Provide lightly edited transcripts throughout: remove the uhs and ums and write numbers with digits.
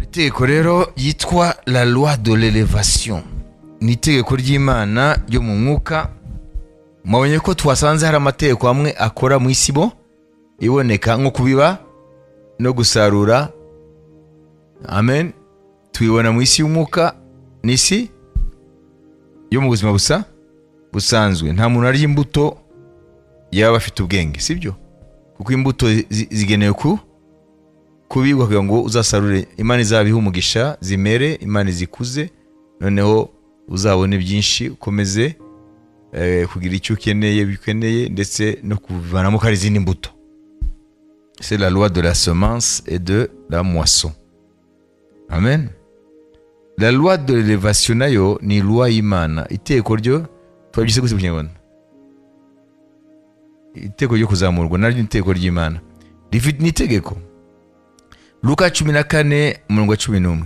itegeko rero yitwa la loi de l'élévation. Ni itegeko ry'Imana ryo mu mwuka. Mwabonye ko twasanze hari amategeko amwe akora mu isi bo iboneka nko kubiba no gusarura. Amen. Tubibona mu isi y'umwuka n'isi yo mu buzima busanzwe. Nta muntu arya imbuto yaba afite ubwenge, sibyo? Kuko imbuto zigenewe kubibwa kugira ngo uzasarure. Imana izabiha umugisha zimere, Imana zikuze, noneho uzabone byinshi, ukomeze kugira icyo ukeneye ndetse no kuvanamo kari izindi mbuto. C'est la loi de la semence et de la moisson. Amen. La loi de l'élévation nayo ni loi y'Imana. Iteko ryo twabyise guse kunyabona. Iteko ryo kuzamurwa naryo iteko ry'Imana. Rifite nitegeko. Luka 14:11.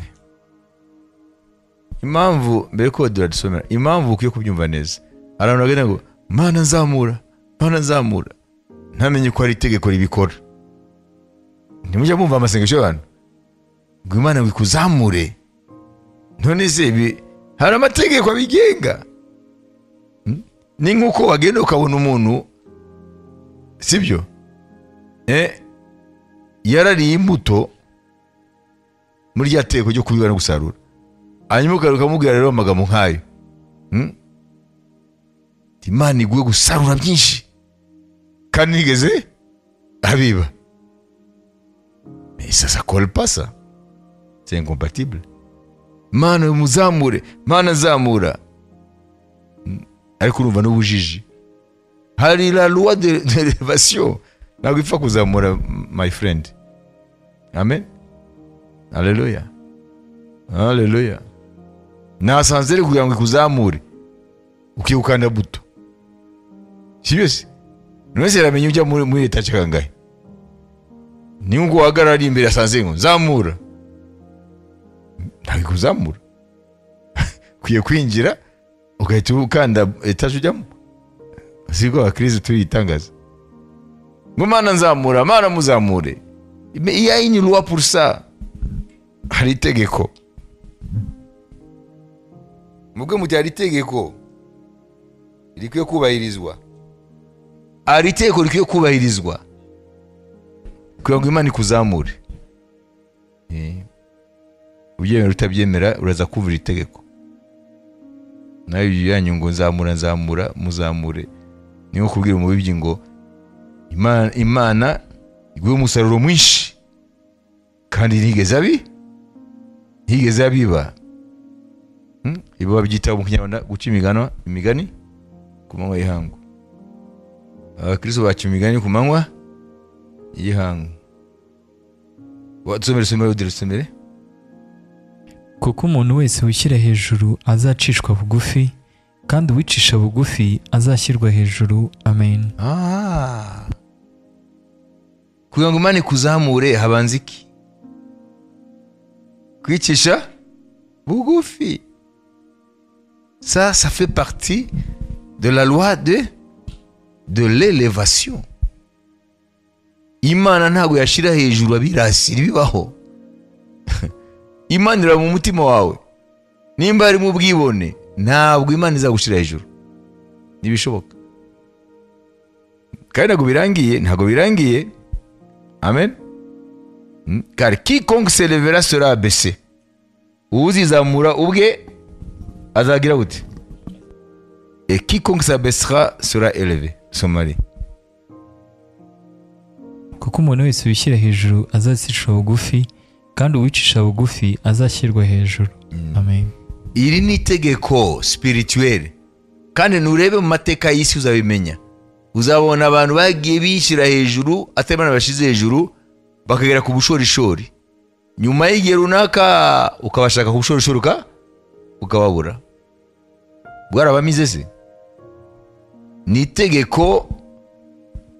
Impamvu mbere ko duradusomera, impamvu ukiye kubyumva neza. Abantu bagenda ngo Mana nzamura. Ntamenye ko ari itegeko ribikora. Ntimujya mumva amasengesho y'abantu ngo Imana wikuzamure. None se hari amategeko abigenga. Ni nkuko wagenda ukabona umuntu, sibyo? Yarariye imbuto muri rya tegeko ryo kubiba no gusarura. Hanyuma ukamubwira rero amagambo nk'ayo. Imana iguye gusarura byinshi kandi nigeze abiba. Mais ça colle pas ça. C'est incompatible. Mana muzamure, Mana nzamura. Ariko urumva n'ubujiji. Hari la loi de l'élévation. Ntabwo ipfa kuzamura, my friend. Amen. Hallelujah. Hallelujah. Nasanze rero kugira ngo ikuzamure ukikukanda buto. Sibyo se? Nwese yaramenye ujya muri leta cyangagaye. Ni ngo wahagarara imbere asanze ngo zamura. Ntabwo kuzamura. Kuye kwinjira ugahita ukanda etaje ujyamo. Siko akristo tuyitangaza. Ngo Mana nzamura, Mana muzamure. Il y a une loi pour ça. Hari itegeko. Mubwo muti hari itegeko rikwiye kubahirizwa. Hari itegeko rikwiye kubahirizwa kugira ngo Imana ikuzamure. Ubyemera utabyemera uraza kuvura itegeko. Nayo yanyu ngo nzamura muzamure. Niyo kubwira umubibyi ngo Imana iguye umusaruro mwinshi kandi ntigeze abiba. Ibo babyita mu Kinyarwanda guca imigani ku manywa y'ihangu. Abakristo baca imigani ku manywa y'ihangu. Watsomere. Kuko umuntu wese wishyira hejuru azacishwa bugufi, kandi uwicisha bugufi azashyirwa hejuru. Amen. Kugira ngo Imana ikuzamure habanza iki? Kwicisha bugufi. Ça fait partie de la loi de l'élévation. Imana ntabwo yashira hejuru abirasira bibaho. Imana ira mu mutima wawe. Nimba ari mu bwibone, ntabwo Imana izagushira hejuru. Nibishoboka. Kandi ntabwo birangiye. Amen. Car quiconque s'élèvera sera abaissé. Uzizamura ubwe azagira gute? Et quiconque s'abaissera sera élevé. Somali. Kuko umuntu wese wishyira hejuru azacishwa bugufi, kandi uwicisha bugufi azashyirwa hejuru. Amen. Iri ni itegeko spirituel. Kandi nurebe mu mateka y'isi uzabimenya. Uzabona abantu bagiye bishyira hejuru, atemana bashize hejuru, bakagera ku bushorishori. Nyuma y'igihe runaka ukabashaka ku bushorishori ukababura. Bwarabamize se? Ni itegeko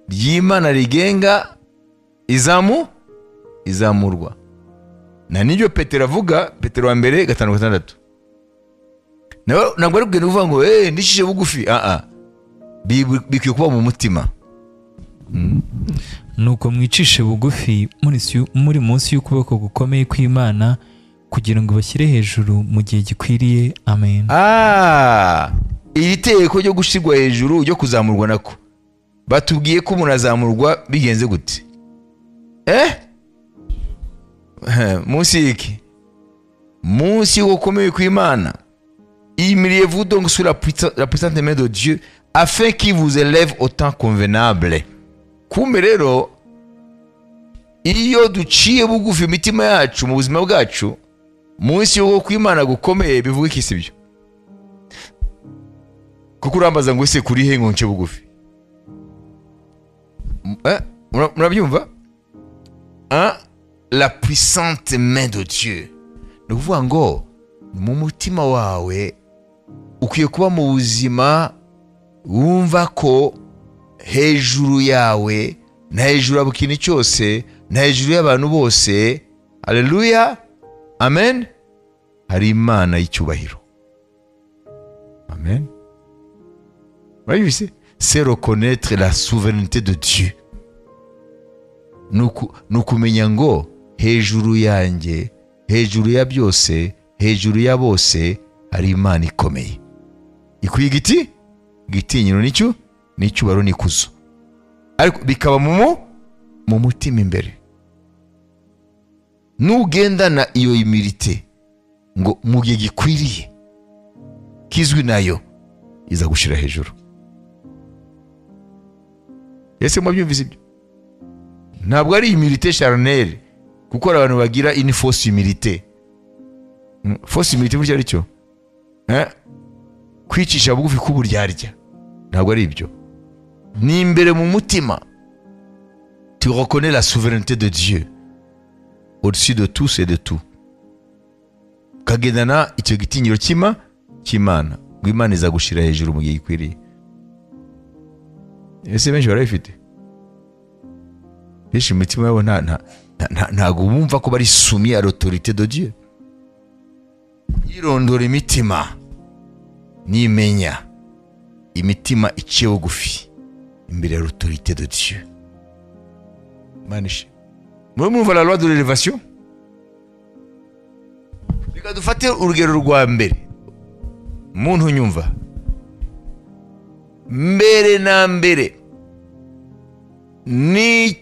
ry'Imana rigenga izamurwa. Na nibyo Petero avuga, Petero wa mbere 5:6. Ntabwo ari kugenda uvuga ngo ndishije bugufi. Bikwiye kuba mu mutima. Nuko mwicishe bugufi muri munsi y'ukuboko gukomeye kw'Imana, kugira ngo bashyire hejuru mu gihe gikwiriye. Amen. Iri tegeko ryo gushyirwa hejuru ryo kuzamurwa nako batubwiye ko umuntu azamurwa bigenze gute? Munsi y'iki? Munsi yo gukomeye kw'Imana. Humiliez-vous donc sous la puissante main de Dieu afin qu'il vous élève au temps convenable. Kumbe rero iyo duciye bugufi imitima yacu mu buzima bwacu, munsi yo kw'Imana gukomeye bivuga iki sibyo? Kuko urambaza ngo ese kuri he ngo nce bugufi? Murabyumva? La puissante main de Dieu. Ni ukuvuga ngo mu mutima wawe ukwiye kuba mu buzima wumva ko hejuru yawe na hejuru ya buri cyose na hejuru y'abantu bose, haleluya, amen, hari Imana y'icyubahiro. Amen. Voyez, c'est reconnaître la souveraineté de Dieu. Nukumenya ngo hejuru yanjye, hejuru ya byose, hejuru ya bose hari Imana ikomeye. Ikwiye igiti gitinyiro nicyo n'icyubaro n'ikuzo, ariko bikaba mu mutima imbere. Nugendana iyo humilité ngo mu gihe gikwiriye kizwi nayo iza gushira hejuru. Ese mwabyumvise ibyo? Ntabwo ari humilité charnelle, kuko abantu bagira une fausse humilité. Fausse humilité burya ari cyo kwicisha bugufi k'uburyarya, ntabwo ari ibyo. Ni imbere mu mutima. Tu reconnais la souveraineté de Dieu au-dessus de tous et de tout. Kagendana icyo gitinyiro cy'Imana ngo Imana iza gushira hejuru mu gihe gikwiriye. Ese benshi barabifite? Benshi imitima yabo ntabwo bumva ko bari soumis à l'autorité de Dieu. Yirondora imitima nimenya imitima iciye bugufi imbere ya l'autorité de Dieu. Manishi. Murumva la loi de l'élévation? Reka dufate urugero rwa mbere. Muntu nyumva. Mbere na mbere ni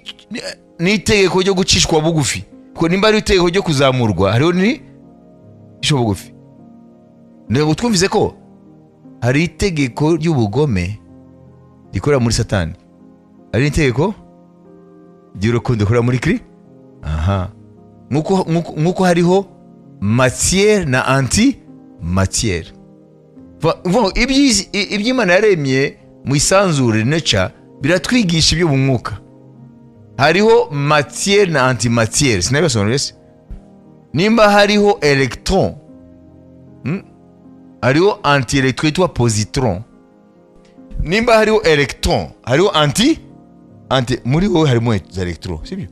itegeko ryo gucishwa bugufi. Ko nimba ari itegeko ryo kuzamurwa, hariho ni cyo bugufi. Ndego twumvize ko hari itegeko ry'ubugome rikorera muri Satani. Hari itegeko ry'urukundo rikorera muri Kristo. Nkuko hariho matière na anti-matière. Iby'Imana yaremye mu isanzure nature biratwigisha ibyo mu mwuka. Hariho matière na anti-matière. Sinabisobanura se? Nimba hariho electron, hariho anti-electron yitwa positron. Nimba hariho electron, hariho anti muri wowe harimo za electron, sibyo?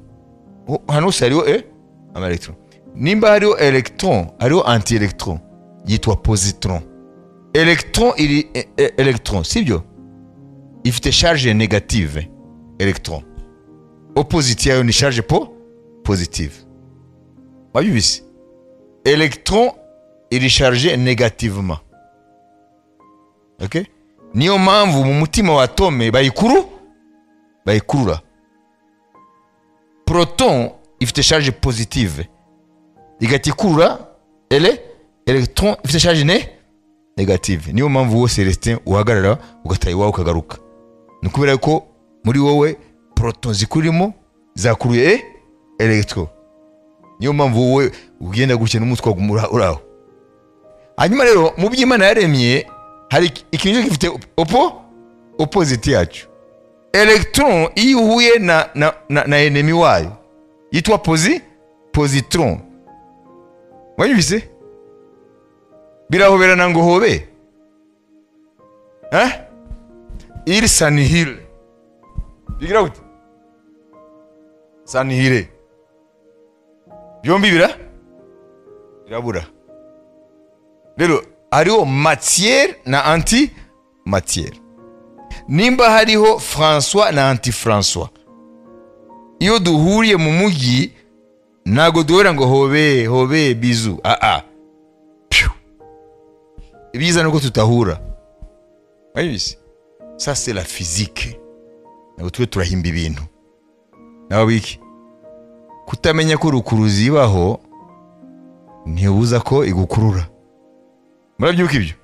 Hano hariho ama electron. Nimba hariho electron, hariho anti-electron yitwa positron. Electron iri electron, sibyo? Ifite charge négative, electron. Opposite yayo ni charge positive. Wabibise? Electron iri charge négativement. Okay? Niyo mpamvu mu mutima wa atome bayikurura. Proton ifite charge positive. Igatikurura electron ifite charge négative. Niyo mpamvu wowe Celestin uhagarara ugataye wawe ukagaruka. Nukubera ko muri wowe proton zikurimo zakuruye electron. Niyo mpamvu wowe ugenda gukina umutwe uraho. Hanyuma rero mu by'Imana yaremye hari ikintu gifite opposite yacu. Electron iyo uhuye na enemy wayo yitwa positron. Wanyibise? Birahoberana ngo hobe. Il s'annihile. Bigira gute? S'annihile. Byombi birabura. Rero hariho matière na anti-matière. Nimba hariho François na anti-François. Iyo duhuriye mu mugi ntago duhora ngo hobe bizu ibiza nuko tutahura. Wabise ça c'est la physique. Ntabwo twe turahimba ibintu. Nawe wiki kutamenya ko rukuruzi ibaho ntibuza ko igukurura. Murabyuka ibyo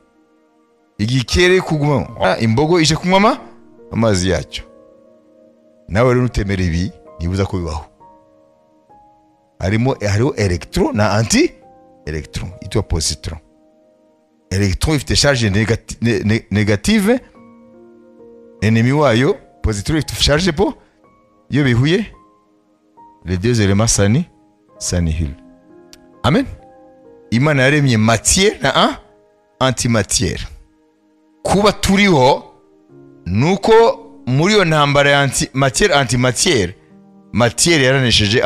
igikere kuguma imbogo ije kunywa amazi yacyo. Nawe rero utemera ibi ntibuza ko bibaho. Hariho electron na anti-electron itwa positron. Electron ifite charge négative, ennemi wayo positron ifite charge po, iyo bihuye les deux éléments s'annihilent. Amen. Imana yaremye matière na antimatière. Kuba turiho nuko muri yo ntambara ya antimatière, matière yaranesheje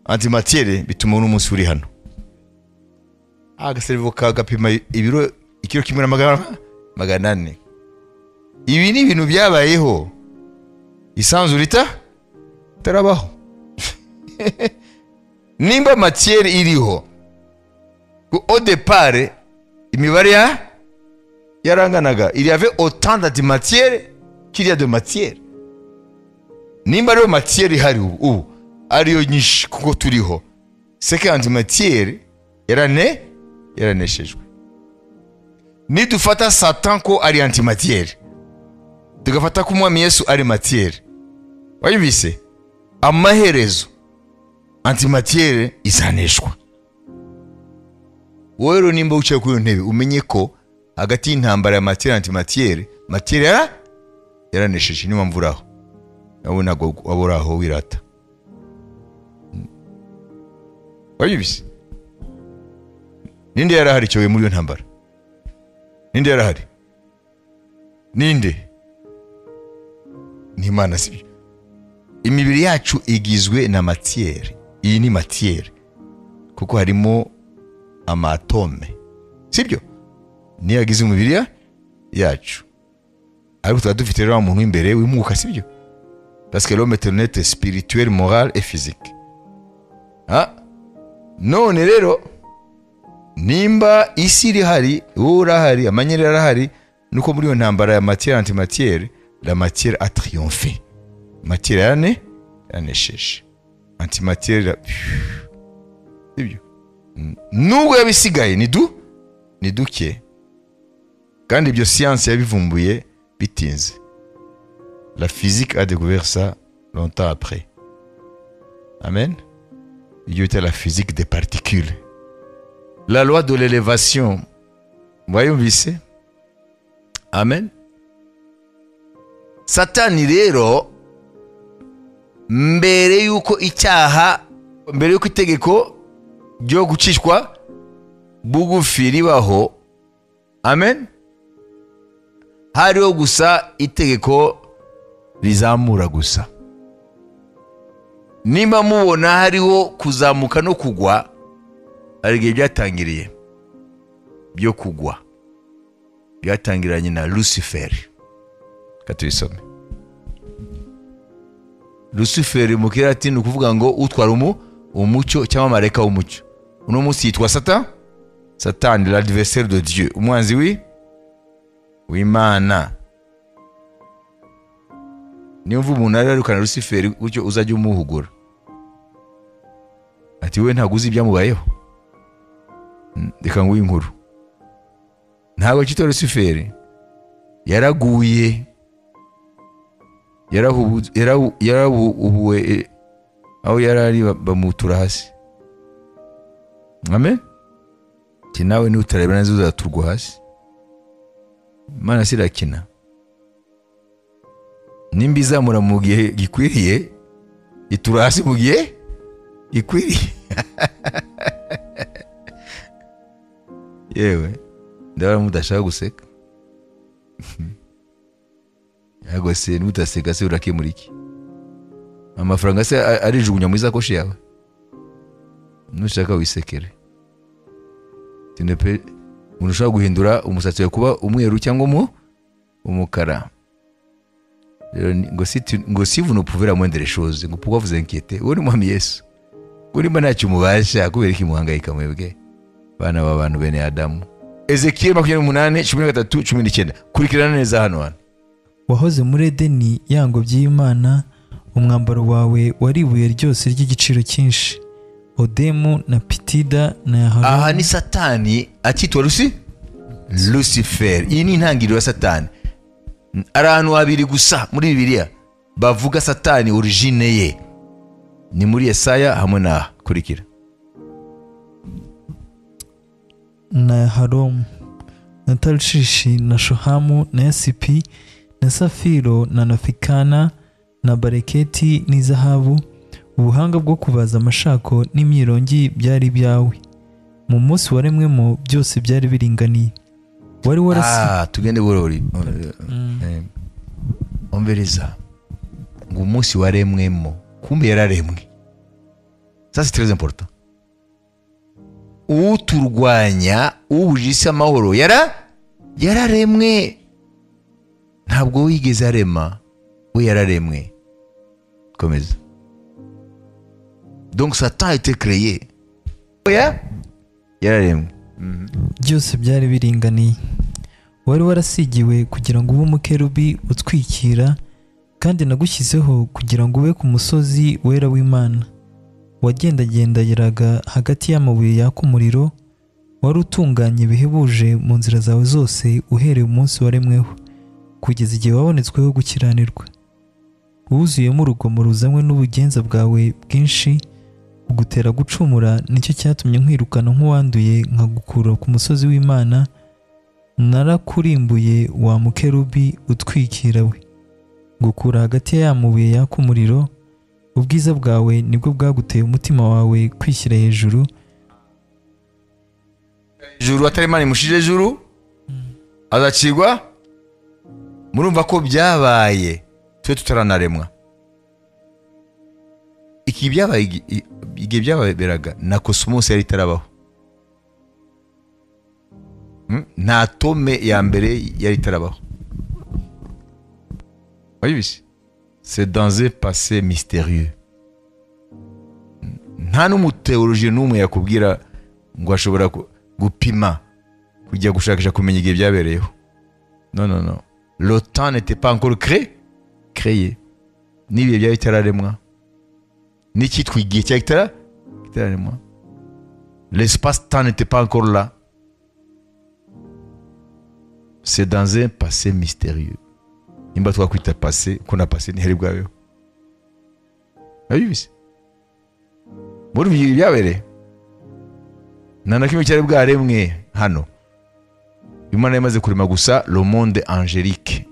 antimatière, bituma n'umunsi uri hano. Agaservo kagapima ibiro ikiro kimwe na magana ane. Ibi ni ibintu byabayeho isanzwe tarabaho. Nimba matière iriho au départ imibare yaranganaga, il y avait autant d'antimatière qu'il y a de matière. Nimba rero matière ihari ubu ariyo nyinshi kuko turiho, c'est que antimatière yaraneshejwe. Nidufata Satan ko ari antimatière, tugafata ko umwami Yesu ari matière, wayumvise amaherezo antimatière izaneshwa. Wowe rero nimba uciye kuri ntebe umenye ko hagati y'intambara ya matière antimatière, matière yaranesheje. Niyo mpamvu uraho nawe ntabwo waburaho wirata. Wayumvise ninde yarahari cyowe muri iyo ntambara? Ninde yarahari? Ninde? Ni Imana sibyo? Imibiri yacu igizwe na matière. Iyi ni matière kuko harimo amatome sibyo? Niyo agize umubiri yacu. Ariko tuba dufite rero umuntu imbere w'imwuka sibyo? Parce que l'homme est un être spirituel, moral et physique. None rero nimba isi iri hari, urahari, amanyeri arahari, nuko muri yo ntambara ya matière antimatière, la matière a triomphé. Matière yanesheje. Antimatière sibyo? Nubwo yabisigaye ni duke, kandi ibyo science yabivumbuye bitinze. La physique a découvert ça longtemps après. Amen. Il y a la physique des particules. La loi de l'élévation. Voyons ici. Amen. Satani rero mbere yuko itegeko ryo gucishwa bugufi ribaho, amen, hariho gusa itegeko rizamura gusa. Nimba mubona hariho kuzamuka no kugwa, ari igihe byatangiriye byo kugwa, byatangiranye na Lucifer. Katubisome. Lucifer mu kilatini ukuvuga ngo utwara umucyo cyangwa mareka w'umucyo. Uno munsi yitwa Satan, l'adversaire de Dieu, umwanzi w'Imana. Niyo mvu umuntu ararukana Lucifer gutyo uzajya umuhugura ati we ntago uzi ibyamubayeho. Reka nguye inkuru. Ntago cyitwa Lucifer yaraguye, yarahubuwe aho yarari bamutura hasi. Amen. Nawe ni utareba neza uzaturwa hasi. Imana sirakina. Nimba izamura mu gihe gikwiriye, itura hasi mu gihe gikwiriye. Yewe ndabona mudashaka guseka. Yago se nutaseka se urakemura iki? Amafaranga se arijugunya mu isakoshi yawe? Nushaka wisekere. Tinepe unushaka guhindura umusatsi wawe kuba umweru cyangwa umukara. Ngo si vous ne pouvez la moindre chose, ngo pourquoi vous inquiétez? Uwo ni Mwami Yesu. kuri mba ntacyo mubasha kubera iki muhangayika mwebwe bana b'abantu bene Adamu. Ezekiel 28:13-19 kurikirana neza hano. wahoze muri Edeni ya ngobyi y'Imana, umwambaro wawe wari ibuye ryose ry'igiciro cyinshi, Odemu na Pitida na Yaharomu. Aha ni Satani akitwa Lucifer. Iyi ni intangiriro ya Satani. Ari ahantu habiri gusa muri Bibiliya bavuga Satani origine ye, ni muri Yesaya hamwe na kurikira na Yaharomu na Tarshishi na Shohamu na Yasipi na Safiro na Nafikana na Bareketi n'izahabu. Ubuhanga bwo kubaza amashako n'imyirongi byari byawe. Mu munsi waremwemo byose byari biringaniye. Wari warasi tugende borori ombereza ngo umunsi waremwemo, kumbe yararemwe. Ça c'est très important. Uturwanya ubujisa amahoro yararemwe, ntabwo wigeze arema, we yararemwe. Komeza. Donc Satan a été créé. Yararemwe. byose byari biringaniye. Wari warasigiwe kugira ngo ube umukerubi utwikira, kandi nagushyizeho kugira ngo ube ku musozi wera w'Imana. Wagendagendageraga hagati y'amabuye yaka umuriro, wari utunganye bihebuje mu nzira zawe zose uhereye umunsi waremweho kugeza igihe wabonetsweho gukiranirwa. Wuzuyemo urugomo ruzanywe n'ubugenza bwawe bwinshi ugutera gucumura, nicyo cyatumye nkwirukana nk'uwanduye nkagukura ku musozi w'Imana. Narakurimbuye wa mukerubi utwikira we, ngukura hagati y'amabuye yaka umuriro. Ubwiza bwawe nibwo bwaguteye umutima wawe kwishyira hejuru. Juru atari Imana imushije juru azacigwa. Murumva ko byabaye twe tutaranaremwa. Iki byabaye igihe byaberaga na cosmos yari itarabaho. Nta atome ya mbere yari itarabaho. Wayibise? C'est dans un passé mystérieux. Nta n'umuteologien n'umwe yakubwira ngo ashobora gupima kujya gushakisha kumenya igihe byabereyeho. Non. Le temps n'était pas encore créé. N'ibihe byari bitararemwa. N'icyitwa igihe cyari kitararemwa. L'espace-temps n'était pas encore là. C'est dans un passé mystérieux. Nimba twakwita passé, ko na passé ntihari bwabeho. Abibise muri bihe byabereye nta kimwe cyari bwaremwe hano. Imana yamaze kurema gusa le monde angélique,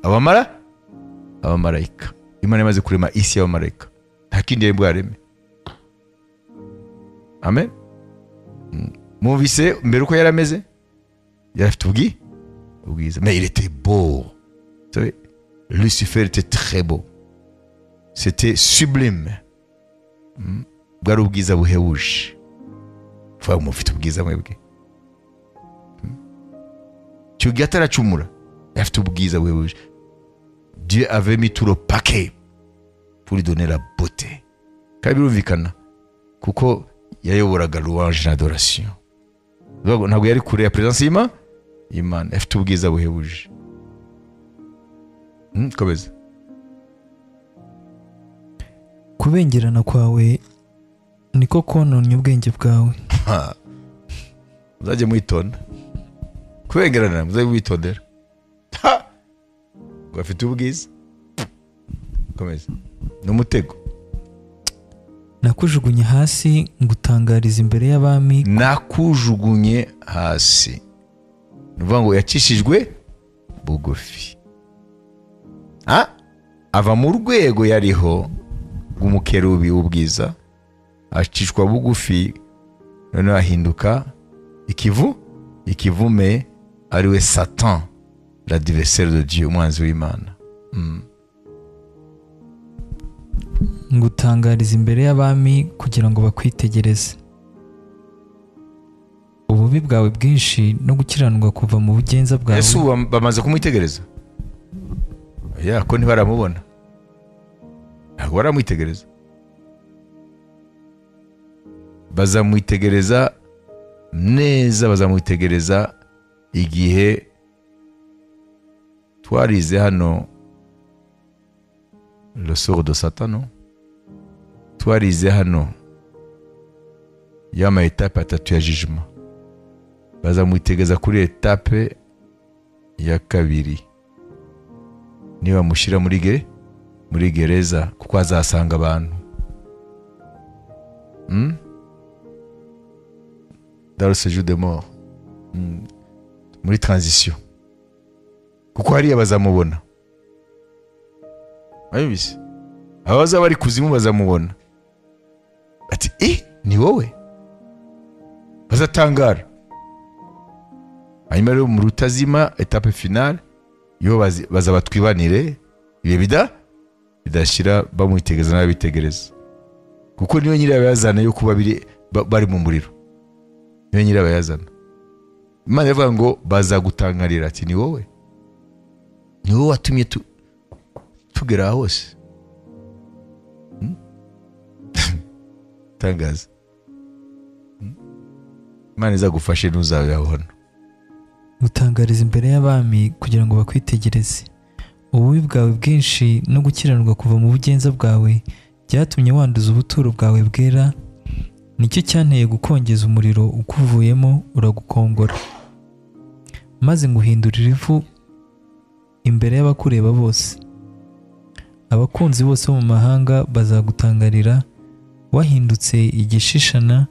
abamarayika. Imana yamaze kurema isi y'abamarayika, nta kindi yari bwareme. Amen. Mwumvise mbere uko yarameze, yarafite ubwiza, mais il était beau. Vous savez, Lucifer était très beau. C'était sublime. Bwari ubwiza buhebuje. Vuga mufite ubwiza mwebwe. Cyo gataracumura, yafite ubwiza buhebuje. Dieu avait mis tout le paquet pour lui donner la beauté. Kandi birumvikana kuko yayoboraga louange n'adoration. Ntabwo yari kure ya presence y'Imana, yafite ubwiza buhebuje. Komeza. Kubengerana kwawe niko kononye ubwenge bwawe. Muzajye mwitonda. Kubengerana muzajye mwitondera. Ngo afite ubwiza. Komeza. N'umutego. Nakujugunye hasi ngutangariza imbere y'abami. Nakujugunye hasi. Nuvuga ngo yacishijwe bugufi. Ava mu rwego yariho rw'umukerubi w'ubwiza, acishwa bugufi, noneho ahinduka ikivume, ariwe Satan, l'adversaire de Dieu, umwanzi w'Imana. Ngutangariza imbere y'abami kugira ngo bakwitegereze. Ububi bwawe bwinshi no gukiranirwa kuva mu bugenza bwawe. Yesu bamaze kumwitegereza. Ko ntibaramubona, ntabwo baramwitegereza. bazamwitegereza neza, bazamwitegereza igihe twarize hano le sort de Satan, twarize hano y'ama etape atatu ya jugement. Bazamwitegereza kuri etape ya kabiri, niba mushyira muri gereza, kuko azasanga abantu dans le séjour de mort, muri transition, kuko hariya bazamubona. Ayibise abaza bari kuzimu bazamubona ati ni wowe, bazatangara. Hanyuma rero mu rutazima etape finale yo bazabatwibanire ibihe bidashira, bamwitegereza n'abitegereza, kuko niyo nyirabayazana yo kuba bari mu muriro, niyo nyirabayazana. Imana yavuga ngo bazagutangarira ati ni wowe watumye tugera hose. Tangaza. Imana izagufashe ntuzabibona. Gutangariza imbere y'abami kugira ngo bakwitegereze. Ububi bwawe bwinshi no gukiranirwa kuva mu bugenza bwawe byatumye wanduza ubuturo bwawe bwera, nicyo cyanteye gukongeza umuriro ukuvuyemo uragukongora, maze nguhindurira ivu imbere y'abakureba bose. Abakunzi bose bo mu mahanga bazagutangarira wahindutse igishishana,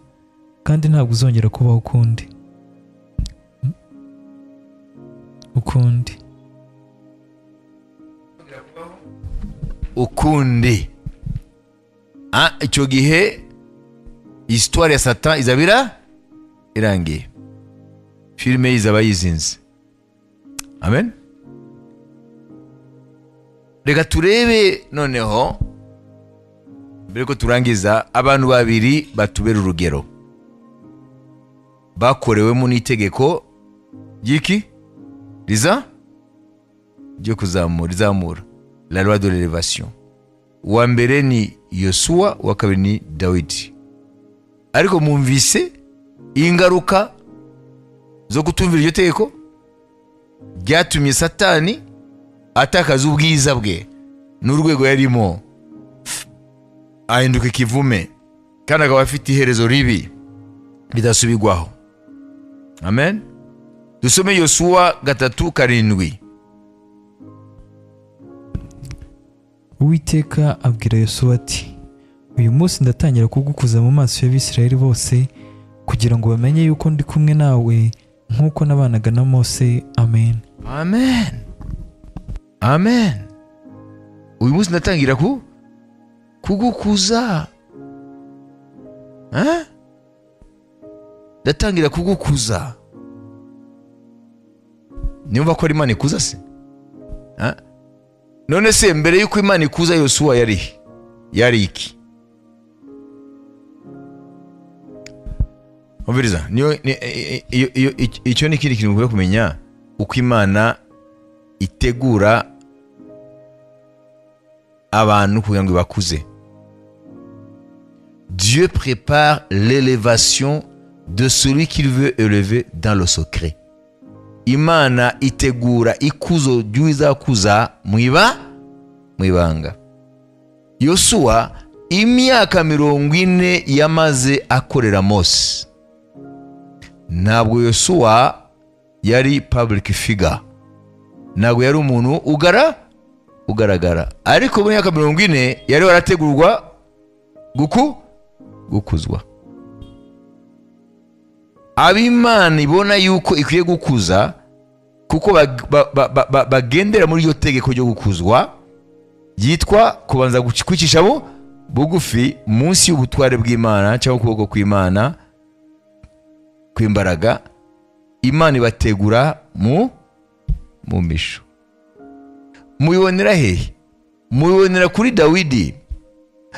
kandi ntabwo uzongera kubaho ukundi. Icyo gihe histoire ya Satan izabira irangiye, filime izaba yizinze. Amen. Reka turebe noneho, mbere ko turangiza, abantu babiri batubera urugero bakorewemo n'itegeko ry'iki ryo kuzamura, la loi de l'élévation. Uwa mbere ni Yosuwa, uwa kabiri ni Dawidi. Ariko mwumvise ingaruka zo kutumvira iryo tegeko ryatumye Satani atakaza ubwiza bwe n'urwego yarimo, ahinduka ikivume, kandi akaba afite iherezo ribi ridasubirwaho. Amen. Dusome Yosuwa 3:7. Uwiteka abwira Yosuwa ati, uyu munsi ndatangira kugukuza mu maso y'Abisirayeli bose, kugira ngo bamenye yuko ndi kumwe nawe nk'uko nabanaga na Mose. Amen. Amen. Amen. Uyu munsi ndatangira kugukuza. Ndatangira kugukuza. Niba ko Imana ikuza se? None se mbere yuko Imana ikuza Yosuwa yari iki? Umviriza, icyo ni ikindi kintu mukwiye kumenya, uko Imana itegura abantu kugira ngo bakuze. Dieu prépare l'élévation de celui qu'il veut élever dans le secret. Imana itegura ikuzo ry'uwizakuza mu ibanga. Yosuwa imyaka 40 yamaze akorera Mose. Ntabwo Yosuwa yari public figure, ntabwo yari umuntu ugaragara, ariko mu myaka 40 yari warategurwa gukuzwa. Abimana ibona yuko ikwiye gukuza, kuko bagendera muri iyo tegeko ryo gukuzwa, yitwa kubanza kwicisha bugufi munsi y'ubutware bw'Imana cyangwa ukuboko kw'Imana kw'imbaraga. Imana ibategura mu misho. Mubibonera hehe? Mubibonera kuri Dawidi.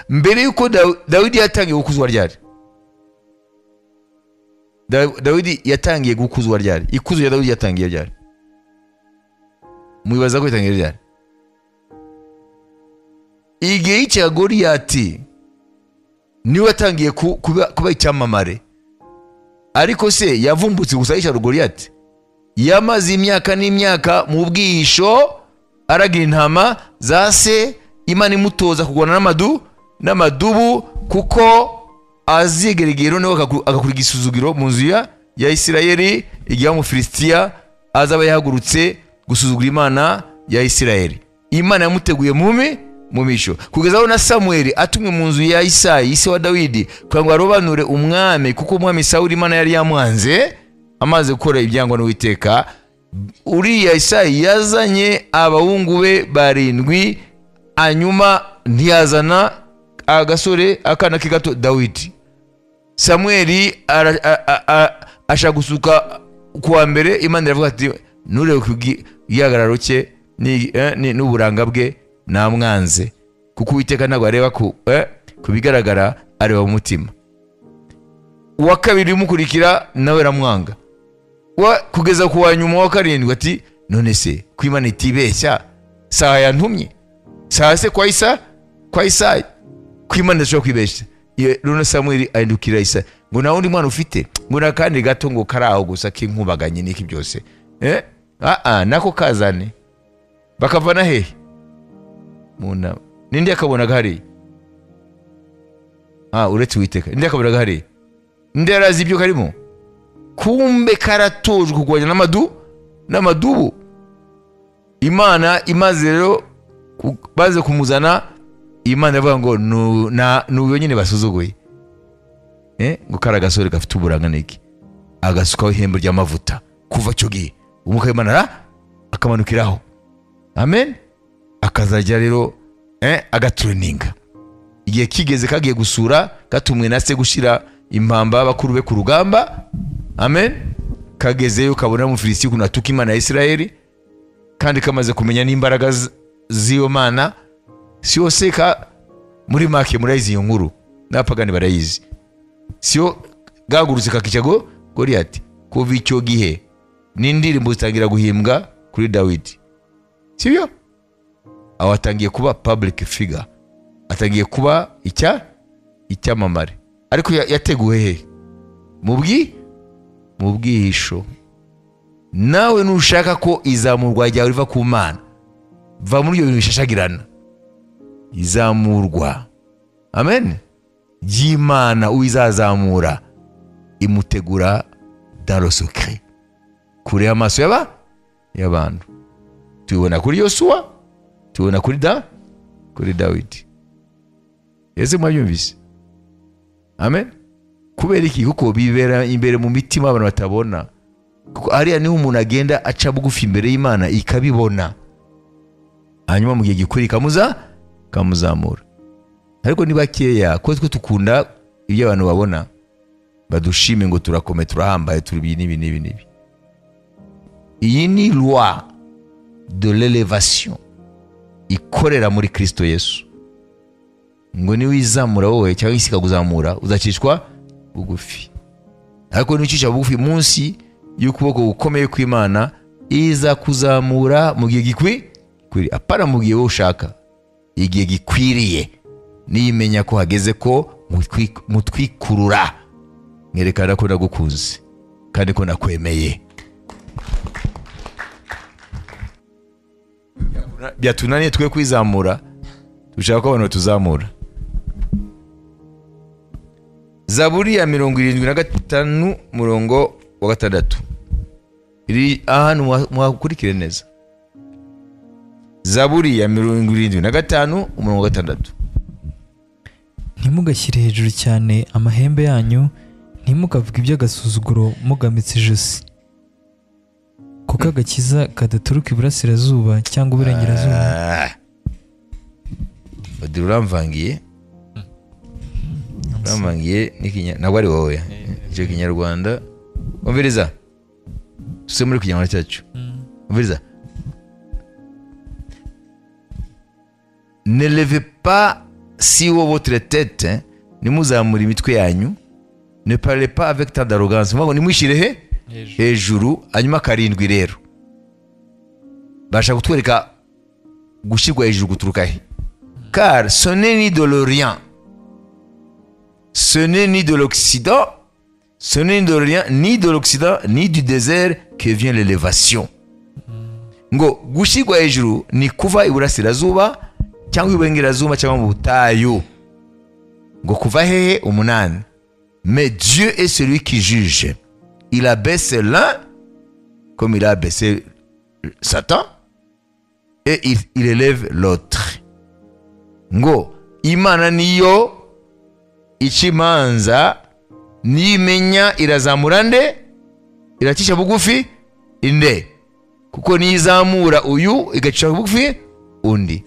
Mbere yuko Dawidi yatangiye gukuzwa ryari? Dawidi yatangiye gukuzwa ryari? Ikuzo ya Dawidi yatangiye ryari? Mubibaza ko yatangiye ryari? Igihe cya Goliyati. niwe atangiye kuba icyamamare. Ariko se yavumbutse gusa yisha Goliyati? Yamaze imyaka n'imyaka mu bwihisho aragira intama za se, Imana imutoza kugwana n'amadubu kuko azigerigero niwe agakura igisuzugiro mu nzu ya Isirayeli igihe Umufilisitiya azaba yahagurutse gusuzugura Imana ya Isirayeli. Imana yamuteguye mu misho kugeza aho na Samuel atumwe mu nzu ya Isayi ise wa Dawidi kugira ngo arobanure umwami, kuko umwami Sawuli Imana yari yamwanze amaze gukora ibyangwa n'Uwiteka. Uriya Isayi yazanye abahungu be 7, anyuma ntiyazana agasore akana kigato Dawidi. Samuel asha gusuka kuwa mbere, Imana iravuga ati nurebe kugihagararo cye n'uburanga bwe namwanze, kuko Uwiteka ntabwo areba kubigaragara, areba mu mutima. Uwa kabiri umukurikira nawe ramwanga, kugeza ku wa nyuma wa 7 ati none se ko Imana itibeshya, saha yantumye saha se kwa Isayi ko Imana ishobora kwibeshya. Rero Samuel ahindukira Isayi ngo nawe undi mwana ufite ngo nakandi gato ngo karaho gusa kinkubaganye niki byose nako kazane bakavana hehe muna nindi akabona gahari uretse Uwiteka nindi akabona gahari nderazi ibyo karimo, kumbe karatojwe kugwanya n'amadubu. Imana imaze rero baze kumuzana, Imana yavuga ngo n'uyo nyine basuzuguye ngo karagasore gafite uburanga niki, agasukaho ihembe ry'amavuta. Kuva cyo gihe umwuka w'Imana akamanukiraho, amen, akazajya rero agatraininga. Igihe kigeze kagiye gusura, gatumwe na se gushira impamba y'abakuru be ku rugamba, amen, kagezeyo kabona mu Filisiti kuna tuka Imana ya Isirayeli, kandi kamaze kumenya n'imbaraga z'iyo Mana. Siyo seka muri make murayizi iyo nkuru n'apagani barayizi. Siyo gagurutse kakicago Goliyati. Kuva icyo gihe n'indirimbo zitangira guhimbwa kuri Dawidi, siyo awatangiye kuba public figure, atangiye kuba icyamamare. Ariko yateguwe he? mu bwihisho. Nawe nushaka ko izamurwa ryawe riva ku Mana, va muri iyo bintu bishashagirana, izamurwa, amen, y'Imana uizazamura imutegura dans le secret, kure amaso y'abantu. Tubona kuri Yosuwa, tubona kuri Dawidi. Ese mwabyumvise? Amen. Kubera iki? Kuko bibera imbere mu mitima abantu batabona. Kuko ariya niho umuntu agenda aca bugufi imbere y'Imana ikabibona, hanyuma mu gihe gikuri kamuzamura. Ariko ni bakeya ko twe tukunda ibyo abantu babona, badushime ngo turakome turahambaye turi nibi. Iyi ni loi de l'élévation ikorera muri Kristo Yesu, ngo ni wizamura wowe cyangwa isi kaguzamura uzacishwa bugufi. Ariko nicisha bugufi munsi y'ukuboko gukomeye kw'Imana, iza kuzamura mu gihe gikwiriye, apana mu gihe wowe ushaka, igihe gikwiriye. Niyimenya ko hageze ko mutwikurura, ngerekana ko nagukunze kandi ko nakwemeye. Byatunaniye twe kwizamura, dushaka ko abantu tuzamura. Zaburi ya 75 murongo wa 6 iri ahantu mwakurikire neza. Zaburi ya 75 umurongo wa 6. Ntimugashyire hejuru cyane amahembe yanyu, ntimukavuga iby'agasuzuguro mugamitse ijosi, kuko agakiza kadaturuka iburasirazuba cyangwa iburengerazuba. Badira uramvangiye ntabwo ari wowe icyo Kinyarwanda. Umviriza tuse muri Kinyarwanda cyacu, umviriza. Ne levez pas si haut votre tête, nimuzamura imitwe yanyu. Ne parlez pas avec tant d'arrogance, mwago nimwishire hejuru. Hanyuma 7 rero basha kutwereka gushirwa hejuru guturuka he. Car ce n'est ni de l'Orient ce n'est ni de l'Occident, ce n'est ni de l'Orient, ni de l'Occident, ni du désert que vient l'élévation. Ngo gushigwa hejuru ni kuva iburasirazuba cyangwa iburengerazuba cyangwa mu butayu. Ngo kuva hehe? Umunani. Mais Dieu est celui qui juge. Il abaisse l'un comme il a abaissé Satan et il élève l'autre. Ngo Imana niyo ichimanza, nimenya irazamura nde, iracisha bugufi inde, kuko nizamura uyu igacisha bugufi undi.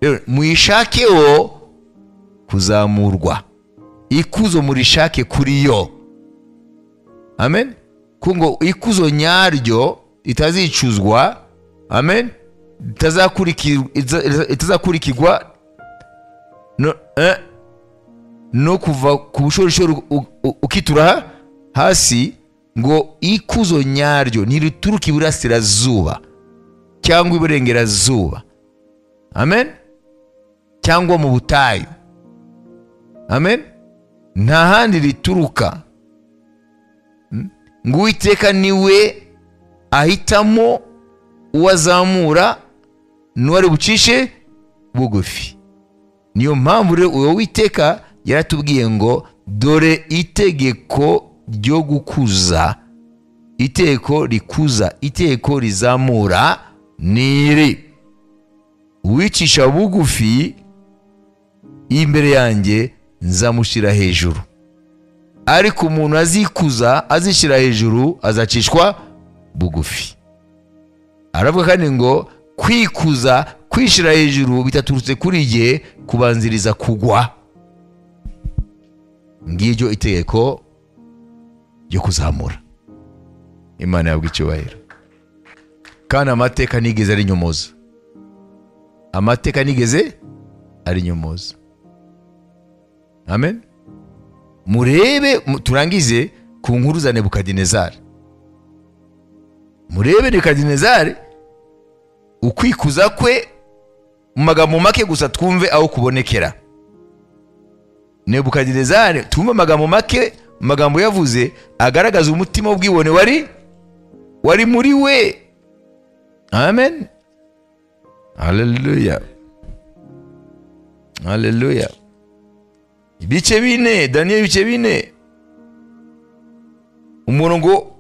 Rero muyishakeho kuzamurwa, ikuzo murishake kuri yo. Amen. Kungo ikuzo nyaryo itazicuzwa, amen, itazakurikirwa no kuva ku bushorishori ukitura hasi. Ngo ikuzo nyaryo nirituruka iburasirazuba cyangwa iburengerazuba, amen, cyangwa mu butayu, amen, nta handi rituruka. Ngo Uwiteka niwe ahitamo uwazamura n'uwari bucishe bugufi. Niyo mpamvu rero uwo Uwiteka yaratubwiye ngo dore itegeko ryo gukuza, itegeko rikuza, itegeko rizamura niri: uwicisha bugufi imbere yanjye nzamushyira hejuru, ariko umuntu azikuza azishyira hejuru azacishwa bugufi. Aravuga kandi ngo kwikuza, kwishira hejuru bitaturutse kuri jye kubanziriza kugwa. Ngiryo itegeko ryo kuzamura. Imana yabwa icyubahiro. Kandi amateka nigeze ari nyomoza, amateka nigeze ari nyomoza. Amen. Murebe, turangize ku nkuru za Nebukadinezari. Murebe Nebukadinezari ukwikuza kwe mu magambo make gusa twumve aho kubonekera. Nebukadinezari twumve amagambo make, magambo yavuze agaragaza umutima w'ubwibone wari muri we. Amen. Hallelujah. Hallelujah. Ibice bine, Daniel ibice bine, umurongo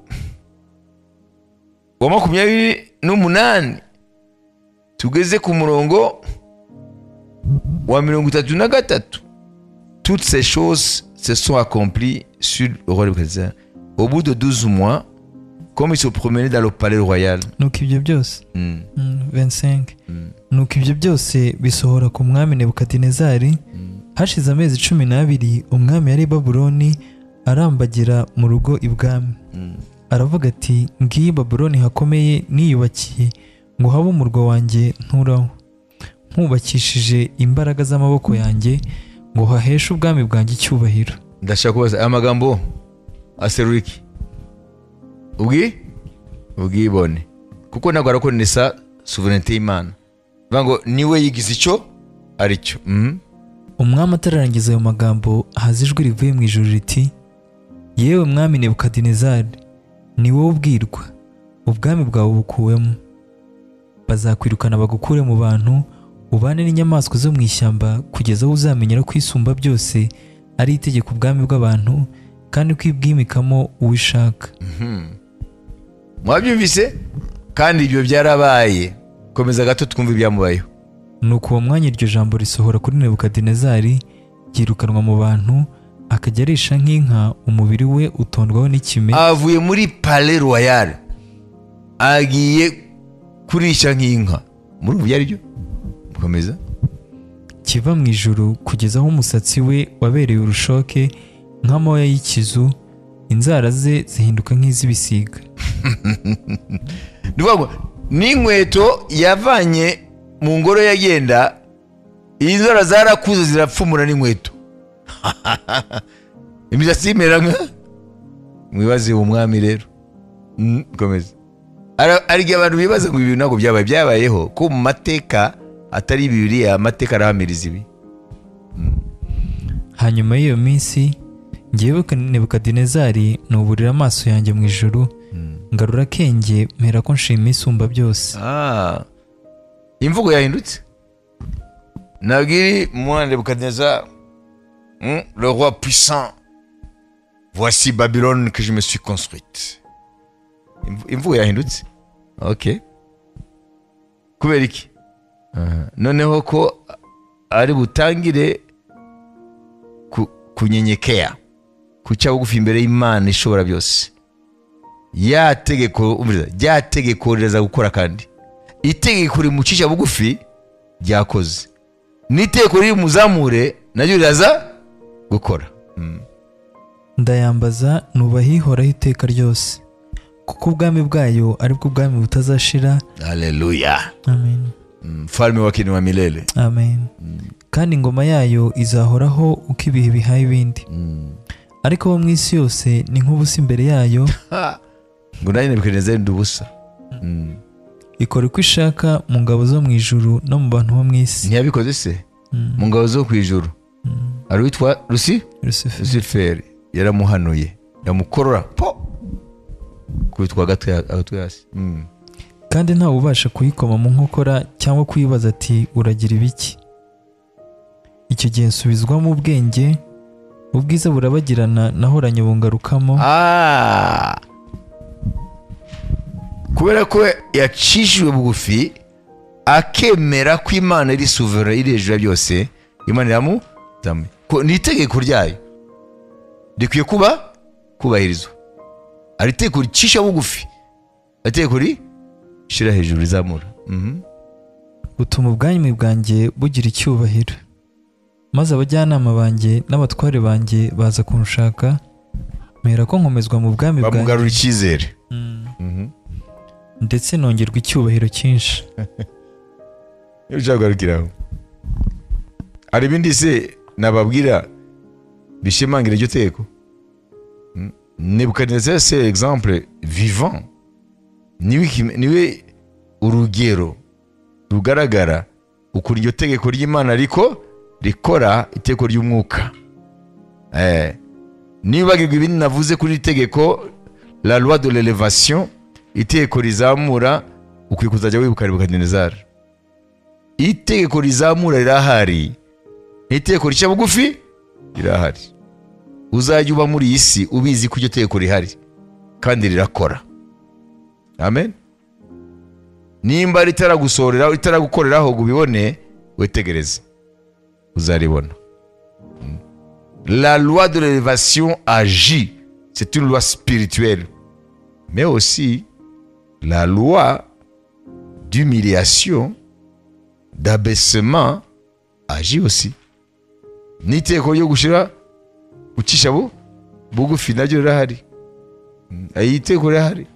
wa 28 tugeze ku murongo wa 33. Toutes ces choses se sont accomplies sur le roi de Nebukadnezar au bout de 12 mois, comme il se promenait dans le palais royal. Nuko ibyo byose 25 nuko ibyo byose bisohora ku mwami Nebukadinezari. Hashize amezi 12 umwami yari i Babuloni arambagira mu rugo ibwami. Aravuga ati, ngiyi Babuloni hakomeye niyubakiye ngo habe umurwa wanjye nturaho, nkubakishije imbaraga z'amaboko yanjye ngo haheshe ubwami bwanjye icyubahiro. Ndashaka kubaza aya magambo aserura iki? Ubwibone, kuko ntabwo arakonesa sovereignty y'Imana. Vango niwe yigize icyo aricyo. Umwami atararangiza ayo magambo haza ijwi rivuye mu ijuru riti, yewe mwami Nebukadinezari, ni wowe ubwirwa, ubwami bwawe bukuwemo. Bazakwirukana bagukure mu bantu, ubane n'inyamaswa zo mu ishyamba, kugeza aho uzamenyera ko isumba byose ari itegeko ubwami bw'abantu, kandi kwibwimikamo uwishaka. Mwabyumvise? Kandi ibyo byarabaye. Komeza gato twumve ibyamubayeho. Nuko uwo mwanya iryo jambo risohora kuri Nebukadinezari, yirukanwa mu bantu, akajya arisha nk'inka, umubiri we utondwaho n'ikime. Avuye muri palais royal agiye kurisha nk'inka. Muri ubu yaryo mukomeza kiva mu ijuru, kugeza aho umusatsi we wabereye urushoke nk'amoya y'ikizu, inzara ze zihinduka nk'iz'ibisiga. N'inkweto yavanye mu ngoro yagenda, inzara zarakuze zirapfumura n'inkweto. Imisatsi imera nka mwibaze umwami rero. Komeza. Ari abantu bibaza ngo ibi ntabwo byabayeho, ko mu mateka atari Bibiliya, amateka arahamiriza ibi. Hanyuma y'iyo minsi ngewe Nebukadinezari nuburira amaso yanjye mu ijuru ngarura akenge mpera ko nshima isumba byose. Imvugo yahindutse. Nabwiri moi Nebukadnezar, le roi puissant, voici Babylone que je me suis construite. Imvugo yahindutse. Okay. Kubera iki? Noneho ko ari butangire kunyenyekea, kuca bugufi imbere y'Imana ishobora byose. Ya tegeko riraza gukora kandi. Itegeko rimucisha bugufi ryakoze. N'itegeko riri muzamure naryo riraza gukora. Ndayambaza nubahihoraho iteka ryose, kuko ubwami bwayo ari bwo bwami butazashira. Haleluya. Amen. Mfalme wa kini wa milele. Amen. Kandi ingoma yayo izahoraho uko ibihe bihaye ibindi. Ariko bo mu isi yose ni nk'ubusa imbere yayo. Ngo nanjye Nebukadinezari ndi ubusa. Ikora uko ishaka mu ngabo zo mu ijuru no mu bantu bo mu isi. Ntiyabikoze se? Mu ngabo zo ku ijuru. Ari witwa Luciferi. Yaramuhanuye. Yamukorora. Kwitwa agatwe hasi. Kandi ntawe ubasha kuyikoma mu nkokora cyangwa kuyibaza ati uragira ibiki. Icyo gihe nsubizwamo ubwenge, ubwiza burabagirana nahoranye bungarukamo. Kubera ko yacishijwe bugufi akemera ko Imana iri souverain iri hejuru byose, Imana iramutame. Ni itegeko ryayo rikwiye kubahirizwa. Ari itegeko ricisha bugufi, itegeko rishira hejuru rizamura. Butuma ubwami bwanjye bugira icyubahiro, maze abajyanama banjye n'abatware banjye baza kunshaka, mpera ko nkomezwa mu bwami bwanjye. Bamugarura icyizere. Ndetse nongerwa icyubahiro cyinshi. Ujagarukiraho. Ari ibindi se nababwira bishimangira iryo tegeko? Nebukadinezari c'est exemple vivant. Niwe urugero rugaragara ukuri iryo tegeko ry'Imana rikora itegeko ry'umwuka. Nibagirwa ibindi navuze kuri itegeko la loi de l'élévation, itegeko rizamura, ukwiye kuzajya wibuka Nebukadinezari. Itegeko rizamura rirahari, itegeko rica bugufi rirahari. Uzajya uba muri iyi si ubizi ko iryo tegeko rihari kandi rirakora. Amen. Nimba ritaragusorera, ritaragukoreraho ngo ubibone, wetegereze uzaribona. La loi de l'élévation agit, c'est une loi spirituelle, mais aussi la loi d'humiliation, d'abaissement agit aussi. N'itegeko ryo gushira ucisha bugufi naryo rirahari. Itegeko rirahari.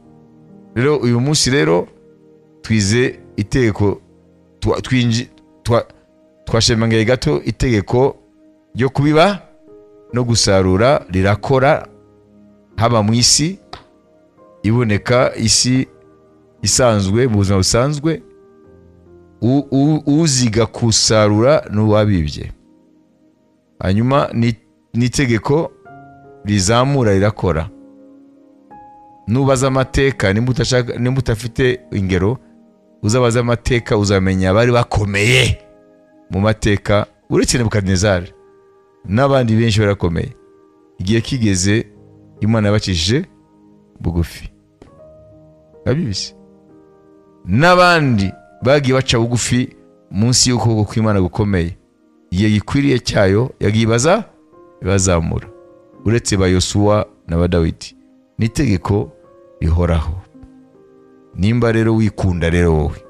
Rero uyu munsi rero twize itegeko twashemangeye gato itegeko ryo kubiba no gusarura rirakora, haba mu isi iboneka, isi isanzwe mu buzima busanzwe, uziga kusarura n'uwabibye. Hanyuma n'itegeko rizamura rirakora. Nubaza amateka, nimba utafite ingero, uzabaza amateka uzamenya abari bakomeye mu mateka uretse Nebukadinezari n'abandi benshi barakomeye. Igihe kigeze Imana yabacishije bugufi. Abibise n'abandi bagiye baca bugufi munsi y'ukuboko kw'Imana gukomeye. Igihe gikwiriye cyayo yagiye bazamura, uretse ba Yosuwa na ba Dawidi. N'itegeko rihoraho. Nimba rero wikunda rero wowe,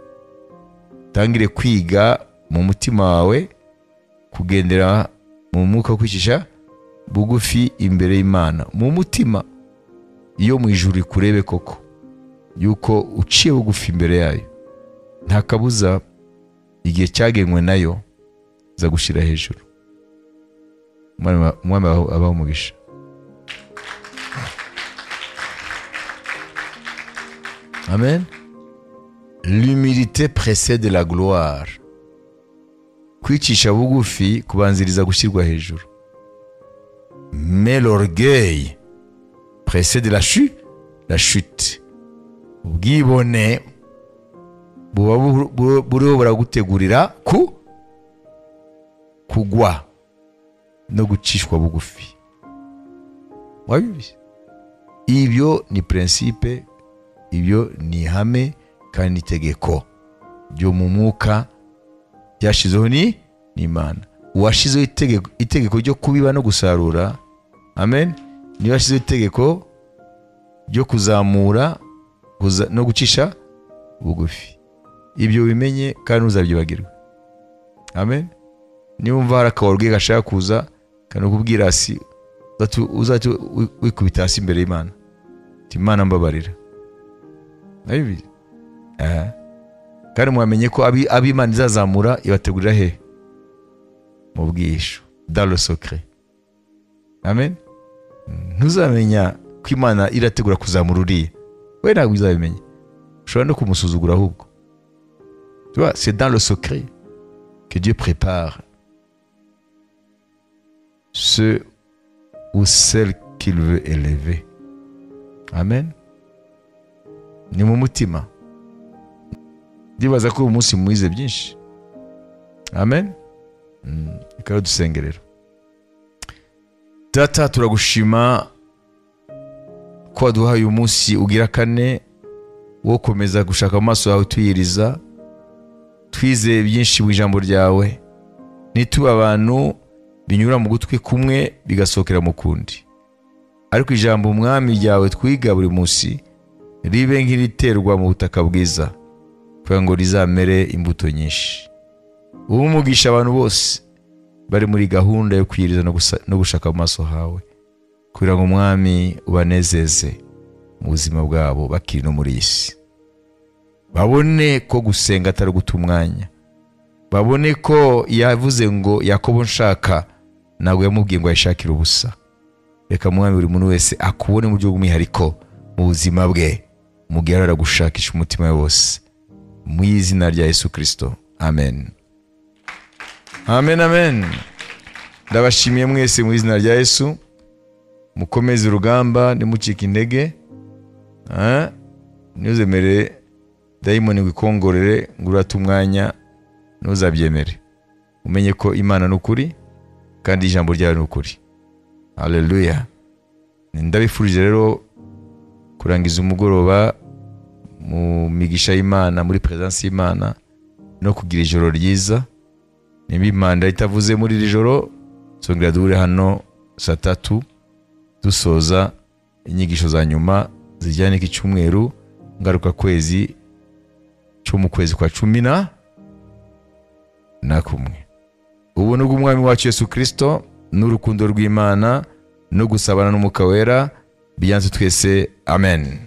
tangire kwiga mu mutima wawe kugendera mu mwuka, kwicisha bugufi imbere y'Imana mu mutima. Iyo mu ijuru ikurebe koko yuko uciye bugufi imbere yayo, nta kabuza igihe cyagenwe nayo za gushira hejuru. Mwami abaho umugisha. Amen. L'humilité précède la gloire. Kwicisha bugufi kubanziriza gushyirwa hejuru. mais l'orgueil précède la chute. Ubwibone buba buriho buragutegurira kugwa no gucishwa bugufi. Wabizi? Ibyo ni principe, ibyo ni ihame kandi itegeko ryo mu mwuka ryashizeho ni Imana. Uwashizeho itegeko ryo kubiba no gusarura, amen, niyo yashizeho itegeko ryo kuzamura no gucisha bugufi. Ibyo bimenye kandi uzabyibagirwa. Amen. Niwumva hari akawarwe gashaka kuza kandi ukubwira hasi, uzati wikubita hasi imbere y'Imana, ati Imana mbabarira. Ayibi. Kandi mwamenye ko ab'Imana izazamura ibategurira he? Mu bwisho, dans le secret. Amen. Ntuzamenya ko Imana irategura kuzamura uriya, we ntabwo uzabimenya. Ushobora no kumusuzugura ahubwo. Tu vois, c'est dans le secret que Dieu prépare ceux ou celles qu'il veut élever. Amen. Ni mu mutima. Ndibaza ko umunsi mwize byinshi. Amen. Ikaba dusengerera. Data, turagushima ko waduhaye umunsi ugira kane wo komeza gushaka amaso yawe tuyiriza, twizeye byinshi mu ijambo ryawe, nituba abantu binyura mu gutwi kumwe bigasokera mu kundi. Ariko ijambo umwami ryawe twiga buri munsi ribe nk'iriterwa mu butaka bwiza, kugira ngo rizamere imbuto nyinshi. Umugisha abantu bose bari muri gahunda yo kwiriza no gushaka amaso hawe, kugira ngo umwami ubanezeze mu buzima bwabo bakiri no muri isi. Babone ko gusenga atari guta umwanya, babone ko yavuze ngo Yakobo nshaka ntabwo yamubwiye ngo ayishakire ubusa. Reka mwami buri muntu wese akubone mu buryo bw'umwihariko mu buzima bwe, mugihe gushakisha umutima we wose, mu izina rya Yesu Kristo. Amen. Amen, amen. Ndabashimiye mwese mu izina rya Yesu. Mukomeze urugamba, ntimucike intege. Ntuzemere dayimoni wikongorere ngo urate umwanya, ntuzabyemere. Umenye ko Imana ni ukuri kandi ijambo ryayo ni ukuri. Haleluya. Ndabifurije rero kurangiza umugoroba mu migisha y'Imana, muri presence y'Imana, no kugira ijoro ryiza. Nimba Imana itavuze muri iri joro, songera duhure hano saa 3 dusoza inyigisho za nyuma zijyanye n'icyumweru ngaruka kwezi cyo mu kwezi kwa 11. Ubuntu bw'umwami wacu Yesu Kristo n'urukundo rw'Imana no gusabana n'Umwuka Wera biyanze twese. Amen.